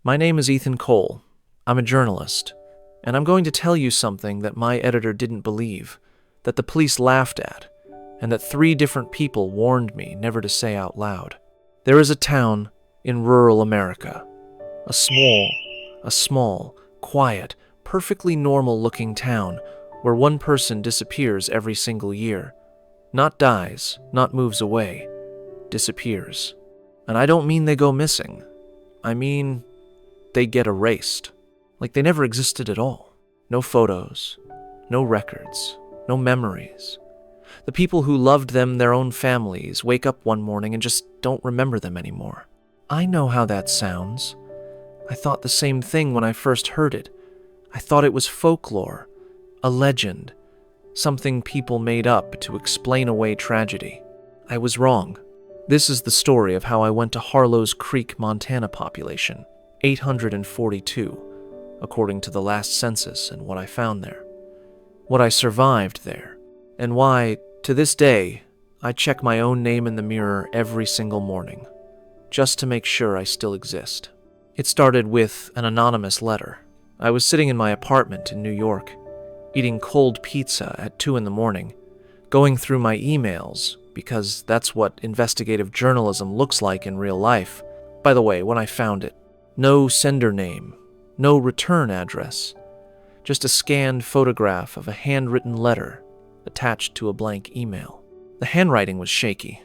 My name is Ethan Cole. I'm a journalist, and I'm going to tell you something that my editor didn't believe, that the police laughed at, and that 3 different people warned me never to say out loud. There is a town in rural America, a small, quiet, perfectly normal-looking town where one person disappears every single year. Not dies, not moves away, disappears. And I don't mean they go missing. I mean, they get erased. Like they never existed at all. No photos, no records, no memories. The people who loved them, their own families, wake up one morning and just don't remember them anymore. I know how that sounds. I thought the same thing when I first heard it. I thought it was folklore, a legend, something people made up to explain away tragedy. I was wrong. This is the story of how I went to Harlow's Creek, Montana population, 842, according to the last census, and what I found there. What I survived there, and why, to this day, I check my own name in the mirror every single morning, just to make sure I still exist. It started with an anonymous letter. I was sitting in my apartment in New York, eating cold pizza at 2 a.m, going through my emails, because that's what investigative journalism looks like in real life. By the way, when I found it, no sender name, no return address, just a scanned photograph of a handwritten letter attached to a blank email. The handwriting was shaky,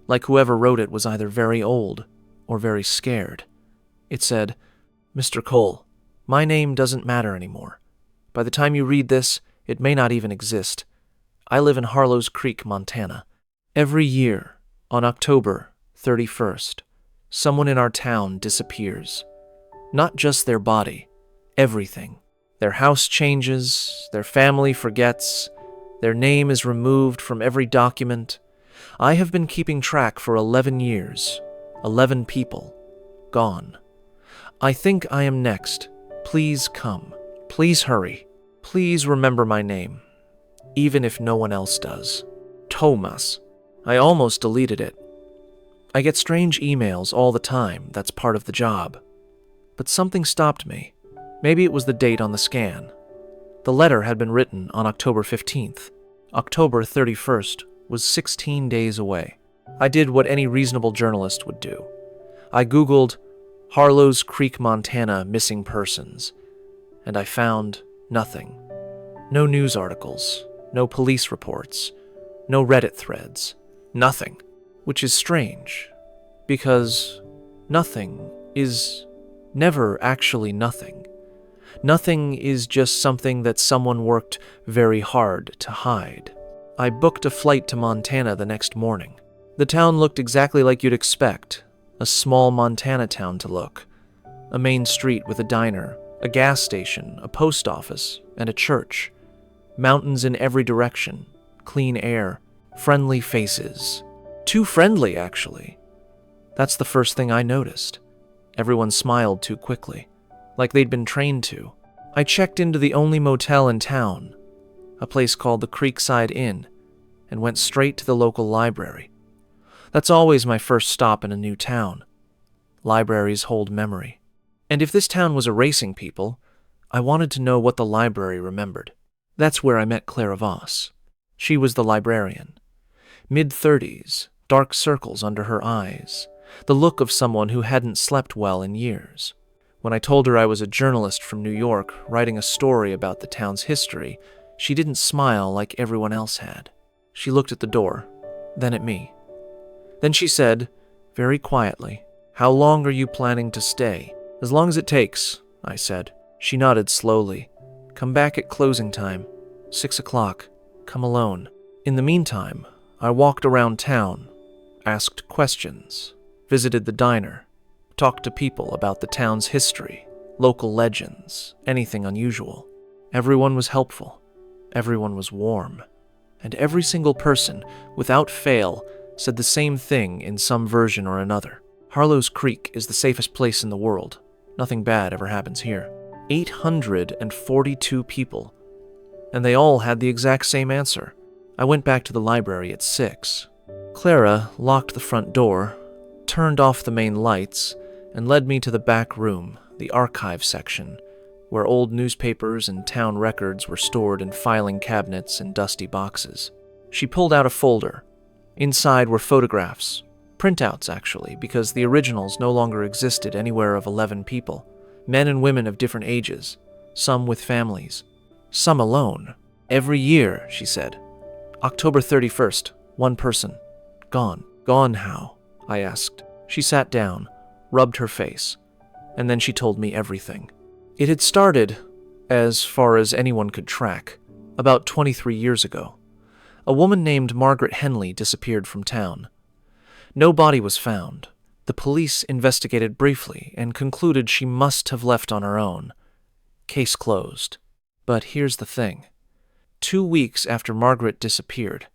like whoever wrote it was either very old or very scared. It said, "Mr. Cole, my name doesn't matter anymore. By the time you read this, it may not even exist. I live in Harlow's Creek, Montana. Every year, on October 31st, someone in our town disappears. Not just their body, everything. Their house changes, their family forgets, their name is removed from every document. I have been keeping track for 11 years. 11 people. Gone. I think I am next. Please come. Please hurry. Please remember my name, even if no one else does. Thomas." I almost deleted it. I get strange emails all the time, that's part of the job. But something stopped me. Maybe it was the date on the scan. The letter had been written on October 15th. October 31st was 16 days away. I did what any reasonable journalist would do. I Googled Harlow's Creek, Montana missing persons, and I found nothing. No news articles, no police reports, no Reddit threads. Nothing, which is strange, because nothing is never actually nothing. Nothing is just something that someone worked very hard to hide. I booked a flight to Montana the next morning. The town looked exactly like you'd expect, a small Montana town to look. A main street with a diner, a gas station, a post office, and a church. Mountains in every direction, clean air, friendly faces. Too friendly, actually. That's the first thing I noticed. Everyone smiled too quickly, like they'd been trained to. I checked into the only motel in town, a place called the Creekside Inn, and went straight to the local library. That's always my first stop in a new town. Libraries hold memory. And if this town was erasing people, I wanted to know what the library remembered. That's where I met Thomas Voss. She was the librarian. Mid-30s, dark circles under her eyes, the look of someone who hadn't slept well in years. When I told her I was a journalist from New York writing a story about the town's history, she didn't smile like everyone else had. She looked at the door, then at me. Then she said, very quietly, "How long are you planning to stay?" "As long as it takes," I said. She nodded slowly. "Come back at closing time. 6 o'clock. Come alone." In the meantime, I walked around town, asked questions, visited the diner, talked to people about the town's history, local legends, anything unusual. Everyone was helpful. Everyone was warm. And every single person, without fail, said the same thing in some version or another. Harlow's Creek is the safest place in the world. Nothing bad ever happens here. 842 people. And they all had the exact same answer. I went back to the library at 6. Clara locked the front door, turned off the main lights, and led me to the back room, the archive section, where old newspapers and town records were stored in filing cabinets and dusty boxes. She pulled out a folder. Inside were photographs, printouts actually, because the originals no longer existed anywhere of 11 people, men and women of different ages, some with families, some alone. Every year, she said. October 31st, one person. Gone. Gone how? I asked. She sat down, rubbed her face, and then she told me everything. It had started, as far as anyone could track, about 23 years ago. A woman named Margaret Henley disappeared from town. No body was found. The police investigated briefly and concluded she must have left on her own. Case closed. But here's the thing. 2 weeks after Margaret disappeared,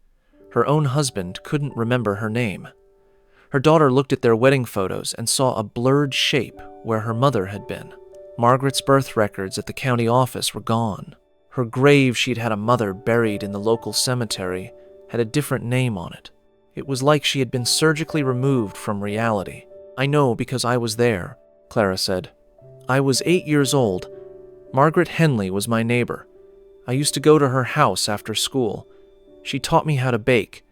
her own husband couldn't remember her name. Her daughter looked at their wedding photos and saw a blurred shape where her mother had been. Margaret's birth records at the county office were gone. Her grave she'd had a mother buried in the local cemetery had a different name on it. It was like she had been surgically removed from reality. I know because I was there, Clara said. I was 8 years old. Margaret Henley was my neighbor. I used to go to her house after school. She taught me how to bake.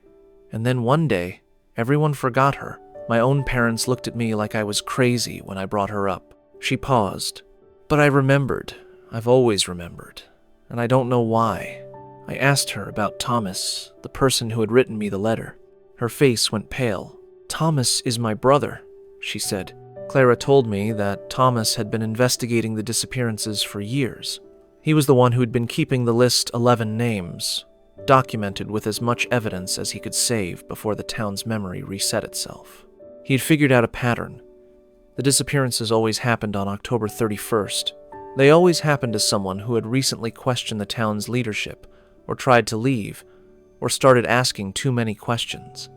And then one day, everyone forgot her. My own parents looked at me like I was crazy when I brought her up. She paused. But I remembered. I've always remembered. And I don't know why. I asked her about Thomas, the person who had written me the letter. Her face went pale. Thomas is my brother, she said. Clara told me that Thomas had been investigating the disappearances for years. He was the one who had been keeping the list 11 names, documented with as much evidence as he could save before the town's memory reset itself. He had figured out a pattern. The disappearances always happened on October 31st. They always happened to someone who had recently questioned the town's leadership, or tried to leave, or started asking too many questions.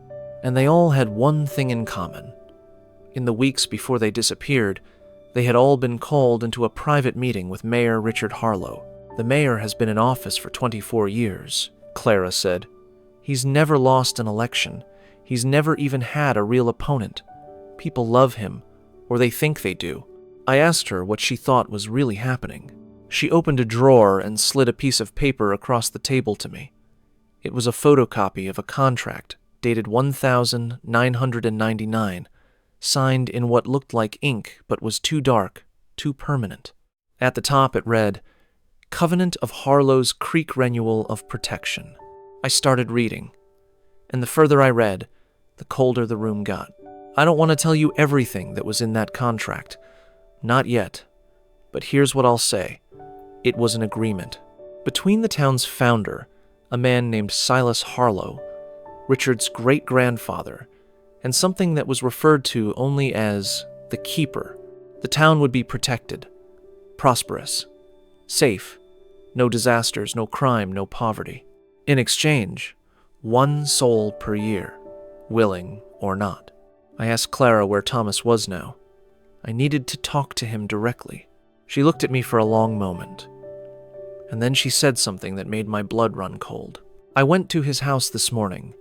And they all had one thing in common. In the weeks before they disappeared, they had all been called into a private meeting with Mayor Richard Harlow. The mayor has been in office for 24 years, Clara said. He's never lost an election. He's never even had a real opponent. People love him, or they think they do. I asked her what she thought was really happening. She opened a drawer and slid a piece of paper across the table to me. It was a photocopy of a contract dated 1999, signed in what looked like ink but was too dark, too permanent. At the top it read, Covenant of Harlow's Creek Renewal of Protection. I started reading, and the further I read, the colder the room got. I don't want to tell you everything that was in that contract. Not yet. But here's what I'll say. It was an agreement between the town's founder, a man named Silas Harlow, Richard's great-grandfather, and something that was referred to only as the Keeper. The town would be protected, prosperous, safe, no disasters, no crime, no poverty. In exchange, 1 soul per year, willing or not. I asked Clara where Thomas was now. I needed to talk to him directly. She looked at me for a long moment, and then she said something that made my blood run cold. I went to his house this morning.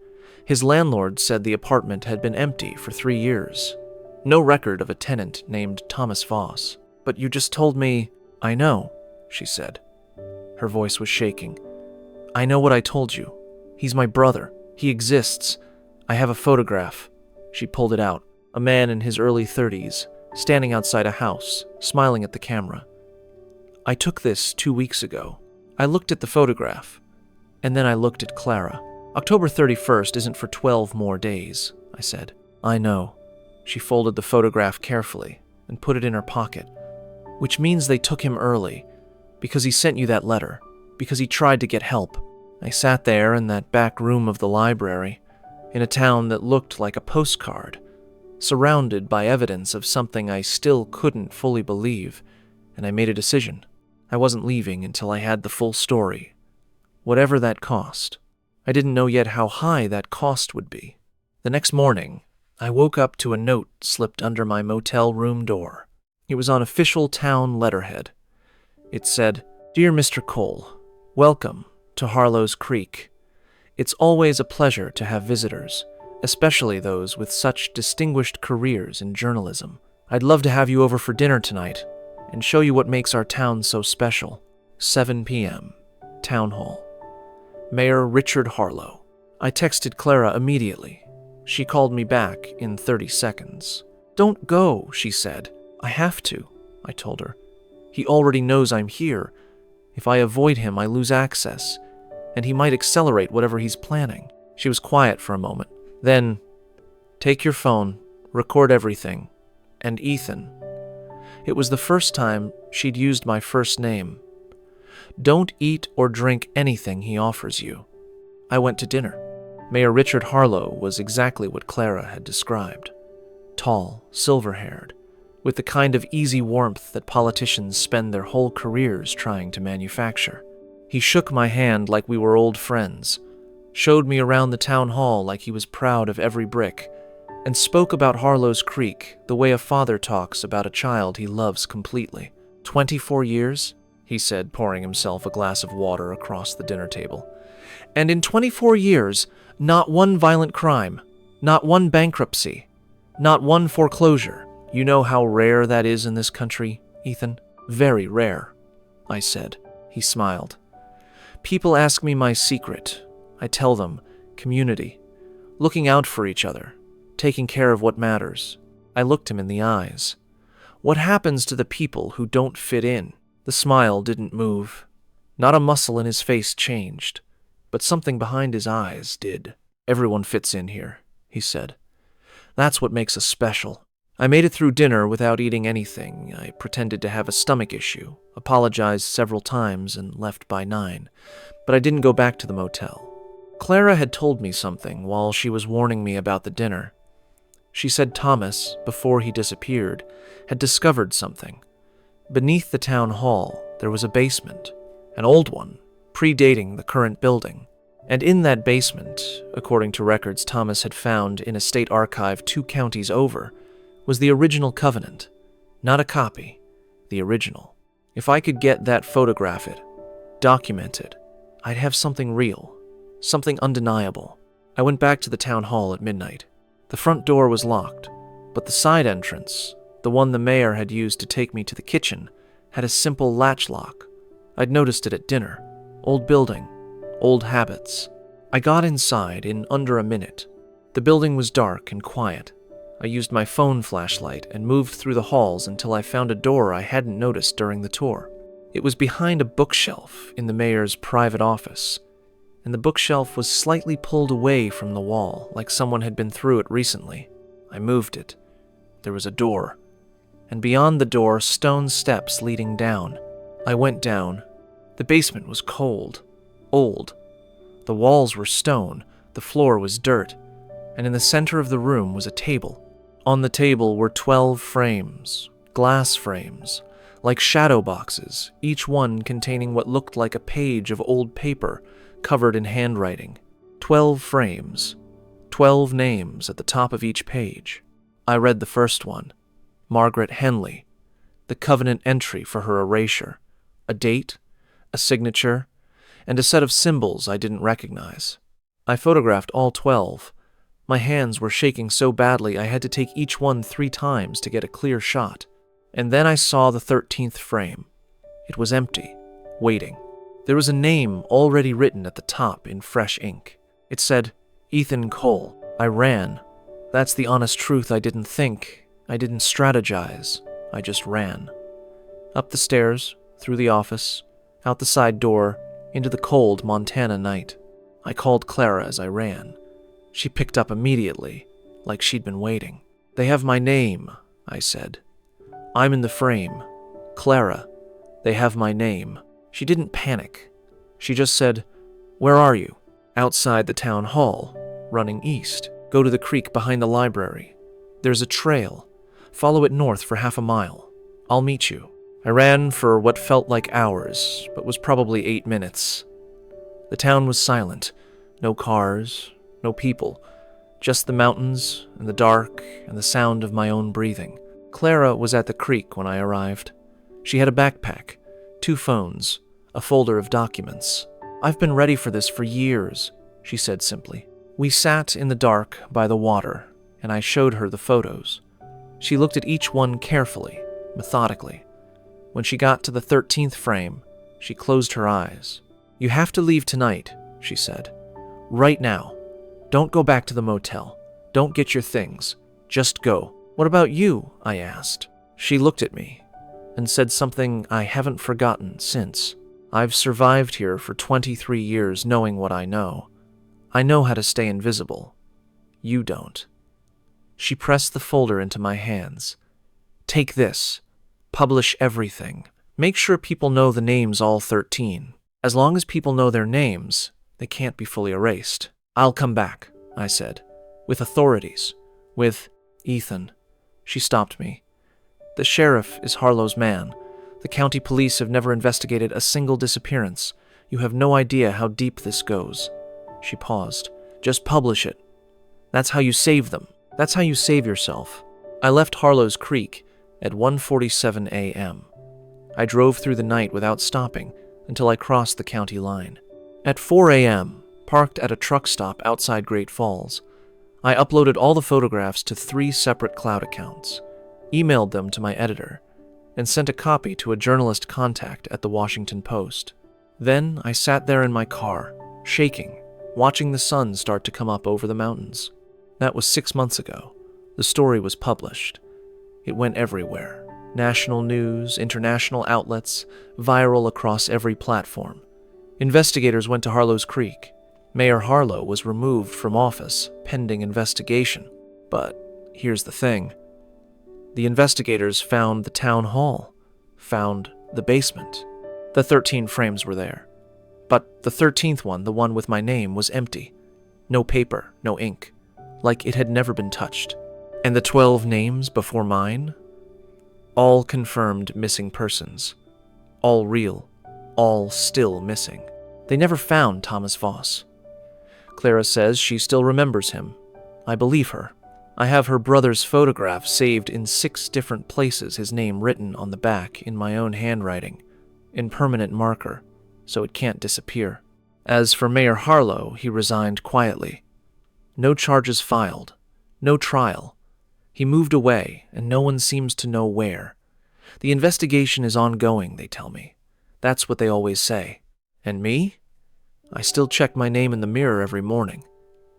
His landlord said the apartment had been empty for 3 years. No record of a tenant named Thomas Voss. But you just told me, I know, she said. Her voice was shaking. I know what I told you. He's my brother. He exists. I have a photograph. She pulled it out. A man in his early 30s, standing outside a house, smiling at the camera. I took this 2 weeks ago. I looked at the photograph, and then I looked at Clara. October 31st isn't for 12 more days, I said. I know. She folded the photograph carefully and put it in her pocket, which means they took him early, because he sent you that letter, because he tried to get help. I sat there in that back room of the library, in a town that looked like a postcard, surrounded by evidence of something I still couldn't fully believe, and I made a decision. I wasn't leaving until I had the full story, whatever that cost. I didn't know yet how high that cost would be. The next morning, I woke up to a note slipped under my motel room door. It was on official town letterhead. It said, Dear Mr. Cole, welcome to Harlow's Creek. It's always a pleasure to have visitors, especially those with such distinguished careers in journalism. I'd love to have you over for dinner tonight and show you what makes our town so special. 7 p.m. Town Hall. Mayor Richard Harlow. I texted Clara immediately. She called me back in 30 seconds. Don't go, she said. I have to, I told her. He already knows I'm here. If I avoid him, I lose access, and he might accelerate whatever he's planning. She was quiet for a moment. Then, take your phone, record everything, and Ethan. It was the first time she'd used my first name. Don't eat or drink anything he offers you. I went to dinner. Mayor Richard Harlow was exactly what Clara had described. Tall, silver-haired, with the kind of easy warmth that politicians spend their whole careers trying to manufacture. He shook my hand like we were old friends, showed me around the town hall like he was proud of every brick, and spoke about Harlow's Creek the way a father talks about a child he loves completely. 24 years, he said, pouring himself a glass of water across the dinner table. And in 24 years, not one violent crime, not one bankruptcy, not one foreclosure. You know how rare that is in this country, Ethan? Very rare, I said. He smiled. People ask me my secret. I tell them, community, looking out for each other, taking care of what matters. I looked him in the eyes. What happens to the people who don't fit in? The smile didn't move. Not a muscle in his face changed, but something behind his eyes did. Everyone fits in here, he said. That's what makes us special. I made it through dinner without eating anything. I pretended to have a stomach issue, apologized several times, and left by 9. But I didn't go back to the motel. Clara had told me something while she was warning me about the dinner. She said Thomas, before he disappeared, had discovered something. Beneath the town hall, there was a basement, an old one, predating the current building. And in that basement, according to records Thomas had found in a state archive 2 counties over, was the original covenant. Not a copy, the original. If I could get that, photograph it, document it, I'd have something real, something undeniable. I went back to the town hall at midnight. The front door was locked, but the side entrance, the one the mayor had used to take me to the kitchen, had a simple latch lock. I'd noticed it at dinner. Old building, old habits. I got inside in under a minute. The building was dark and quiet. I used my phone flashlight and moved through the halls until I found a door I hadn't noticed during the tour. It was behind a bookshelf in the mayor's private office, and the bookshelf was slightly pulled away from the wall, like someone had been through it recently. I moved it. There was a door, and beyond the door, stone steps leading down. I went down. The basement was cold, old. The walls were stone, the floor was dirt, and in the center of the room was a table. On the table were 12 frames, glass frames, like shadow boxes, each one containing what looked like a page of old paper covered in handwriting. 12 frames, 12 names at the top of each page. I read the first one, Margaret Henley, the covenant entry for her erasure, a date, a signature, and a set of symbols I didn't recognize. I photographed all 12. My hands were shaking so badly I had to take each one 3 times to get a clear shot. And then I saw the 13th frame. It was empty, waiting. There was a name already written at the top in fresh ink. It said, Ethan Cole. I ran. That's the honest truth. I didn't think. I didn't strategize. I just ran. Up the stairs, through the office, out the side door, into the cold Montana night. I called Clara as I ran. She picked up immediately, like she'd been waiting. They have my name, I said. I'm in the frame. Clara, they have my name. She didn't panic. She just said, Where are you? Outside the town hall, running east. Go to the creek behind the library. There's a trail. Follow it north for half a mile. I'll meet you. I ran for what felt like hours, but was probably 8 minutes. The town was silent. No cars, no people. Just the mountains and the dark and the sound of my own breathing. Clara was at the creek when I arrived. She had a backpack, 2 phones, a folder of documents. I've been ready for this for years, she said simply. We sat in the dark by the water, and I showed her the photos. She looked at each one carefully, methodically. When she got to the 13th frame, she closed her eyes. "You have to leave tonight," she said. "Right now. Don't go back to the motel. Don't get your things. Just go." "What about you?" I asked. She looked at me and said something I haven't forgotten since. "I've survived here for 23 years knowing what I know. I know how to stay invisible. You don't." She pressed the folder into my hands. "Take this. Publish everything. Make sure people know the names all 13. As long as people know their names, they can't be fully erased." "I'll come back," I said. "With authorities. With Ethan." She stopped me. "The sheriff is Harlow's man. The county police have never investigated a single disappearance. You have no idea how deep this goes." She paused. "Just publish it. That's how you save them. That's how you save yourself." I left Harlow's Creek at 1:47 a.m. I drove through the night without stopping until I crossed the county line. At 4 a.m., parked at a truck stop outside Great Falls, I uploaded all the photographs to 3 separate cloud accounts, emailed them to my editor, and sent a copy to a journalist contact at the Washington Post. Then I sat there in my car, shaking, watching the sun start to come up over the mountains. That was 6 months ago. The story was published. It went everywhere. National news, international outlets, viral across every platform. Investigators went to Harlow's Creek. Mayor Harlow was removed from office, pending investigation. But here's the thing. The investigators found the town hall, found the basement. The 13 frames were there. But the 13th one, the one with my name, was empty. No paper, no ink, like it had never been touched. And the 12 names before mine? All confirmed missing persons. All real, all still missing. They never found Thomas Voss. Clara says she still remembers him. I believe her. I have her brother's photograph saved in 6 different places, his name written on the back in my own handwriting, in permanent marker, so it can't disappear. As for Mayor Harlow, he resigned quietly. No charges filed, no trial. He moved away, and no one seems to know where. The investigation is ongoing, they tell me. That's what they always say. And me? I still check my name in the mirror every morning.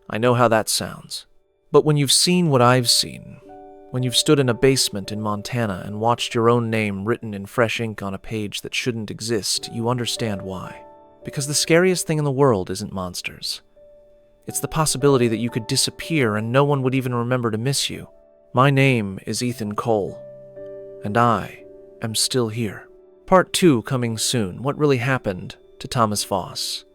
I know how that sounds. But when you've seen what I've seen, when you've stood in a basement in Montana and watched your own name written in fresh ink on a page that shouldn't exist, you understand why. Because the scariest thing in the world isn't monsters. It's the possibility that you could disappear and no one would even remember to miss you. My name is Ethan Cole, and I am still here. Part 2 coming soon. What really happened to Thomas Voss?